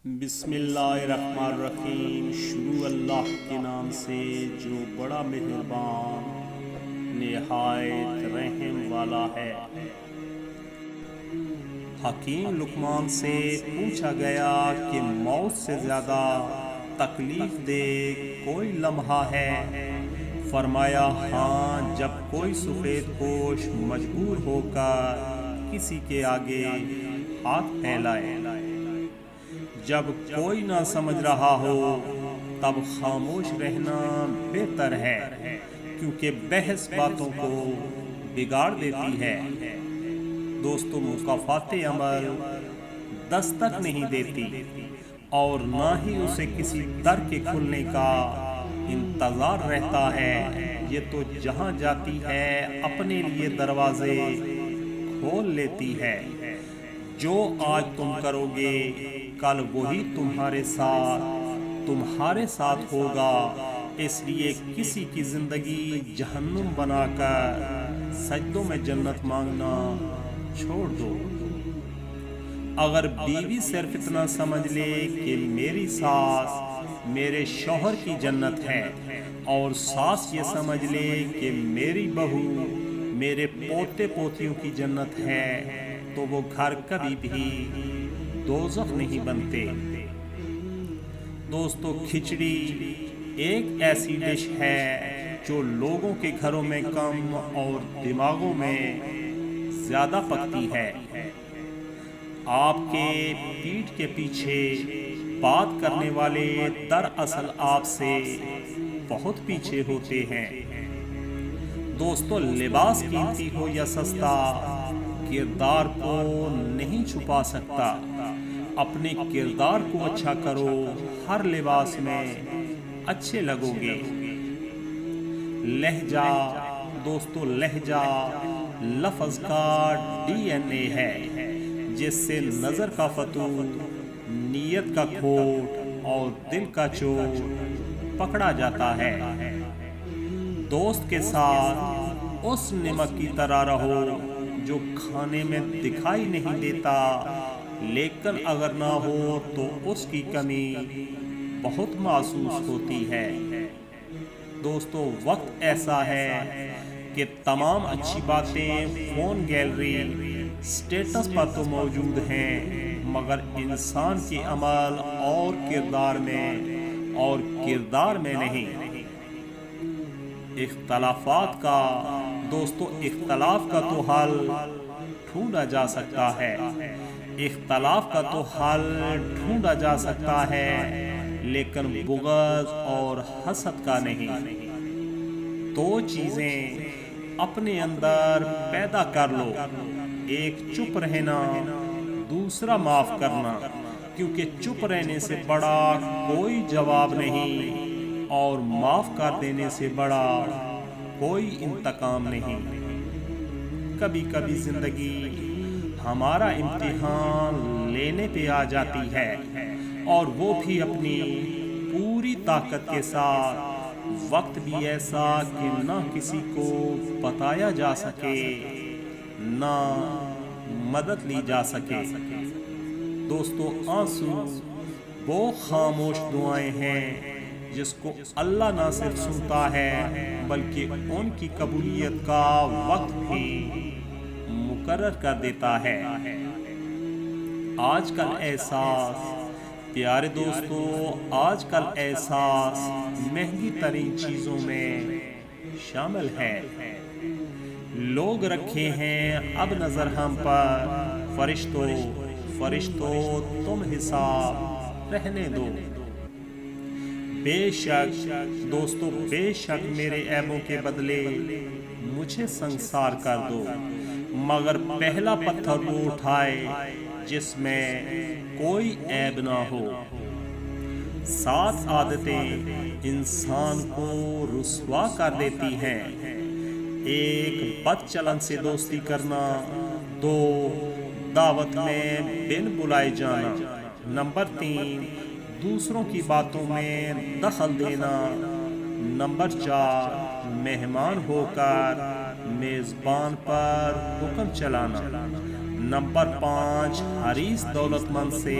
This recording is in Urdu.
بسم اللہ الرحمن الرحیم۔ شروع اللہ کے نام سے جو بڑا مہربان نہایت رحم والا ہے۔ حکیم لقمان سے پوچھا گیا کہ موت سے زیادہ تکلیف دہ کوئی لمحہ ہے؟ فرمایا ہاں، جب کوئی سفید پوش مجبور ہو کر کسی کے آگے ہاتھ پھیلائے، جب کوئی نہ سمجھ رہا ہو تب خاموش رہنا بہتر ہے، کیونکہ بحث باتوں کو بگاڑ دیتی ہے۔ دوستو، مکافات عمل دستک نہیں دیتی اور نہ ہی اسے کسی در کے کھلنے کا انتظار رہتا ہے۔ یہ تو جہاں جاتی ہے اپنے لیے دروازے کھول لیتی ہے۔ جو آج تم کرو گے کل وہی تمہارے ساتھ ہوگا۔ اس لیے کسی کی زندگی جہنم بنا کر سجدوں میں جنت مانگنا چھوڑ دو۔ اگر بیوی صرف اتنا سمجھ لے کہ میری ساس میرے شوہر کی جنت ہے، اور ساس یہ سمجھ لے کہ میری بہو میرے پوتے پوتیوں کی جنت ہے، تو وہ گھر کبھی بھی دوزخ نہیں بنتے۔ دوستو، کھچڑی ایک ایسی ڈش ہے جو لوگوں کے گھروں میں کم اور دماغوں میں زیادہ پکتی ہے۔ آپ کے پیٹھ کے پیچھے بات کرنے والے دراصل آپ سے بہت پیچھے ہوتے ہیں۔ دوستو، لباس قیمتی ہو یا سستا، کردار کو نہیں چھپا سکتا۔ اپنے کردار کو اچھا کرو، ہر لباس میں اچھے لگو گے۔ لہجہ، دوستو، لہجہ لفظ کا DNA ہے، جس سے نظر کا فتور، نیت کا کھوٹ اور دل کا چور پکڑا جاتا ہے۔ دوست کے ساتھ اس نمک کی طرح رہو جو کھانے میں دکھائی نہیں دیتا، لیکن اگر نہ ہو تو اس کی کمی بہت محسوس ہوتی ہے۔ دوستو، وقت ایسا ہے کہ تمام اچھی باتیں فون گیلری سٹیٹس پر تو موجود ہیں، مگر انسان کے عمل اور کردار میں نہیں۔ اختلافات کا، دوستو، اختلاف کا تو حل ڈھونڈا جا سکتا ہے۔ اختلاف کا تو حل ڈھونڈا جا سکتا ہے، لیکن بغض اور حسد کا نہیں۔ دو چیزیں اپنے اندر پیدا کر لو، ایک چپ رہنا، دوسرا معاف کرنا، کیونکہ چپ رہنے سے بڑا کوئی جواب نہیں اور معاف کر دینے سے بڑا کوئی انتقام نہیں۔ کبھی کبھی زندگی ہمارا امتحان لینے پہ آ جاتی ہے، اور وہ بھی اپنی پوری طاقت کے ساتھ۔ وقت بھی ایسا کہ نہ کسی کو بتایا جا سکے، نہ مدد لی جا سکے۔ دوستو، آنسو وہ خاموش دعائیں ہیں جس کو اللہ نہ صرف سنتا ہے بلکہ ان کی قبولیت کا وقت بھی مقرر کر دیتا ہے۔ آج کل احساس، پیارے دوستو، آج کل احساس مہنگی ترین چیزوں میں شامل ہے۔ لوگ رکھے ہیں اب نظر ہم پر، فرشتوں تم حساب رہنے دو۔ بے شک، دوستو، بے شک میرے عیبوں کے بدلے مجھے سنگسار کر دو، مگر پہلا پتھر وہ اٹھائے جس میں کوئی عیب نہ ہو۔ 7 عادتیں انسان کو رسوا کر دیتی ہیں۔ 1، بد چلن سے دوستی کرنا۔ 2، دعوت میں بن بلائے جانا۔ نمبر 3، دوسروں کی باتوں میں دخل دینا۔ نمبر 4، مہمان ہو کر میزبان پر حکم چلانا۔ نمبر 5، حریص دولت مند سے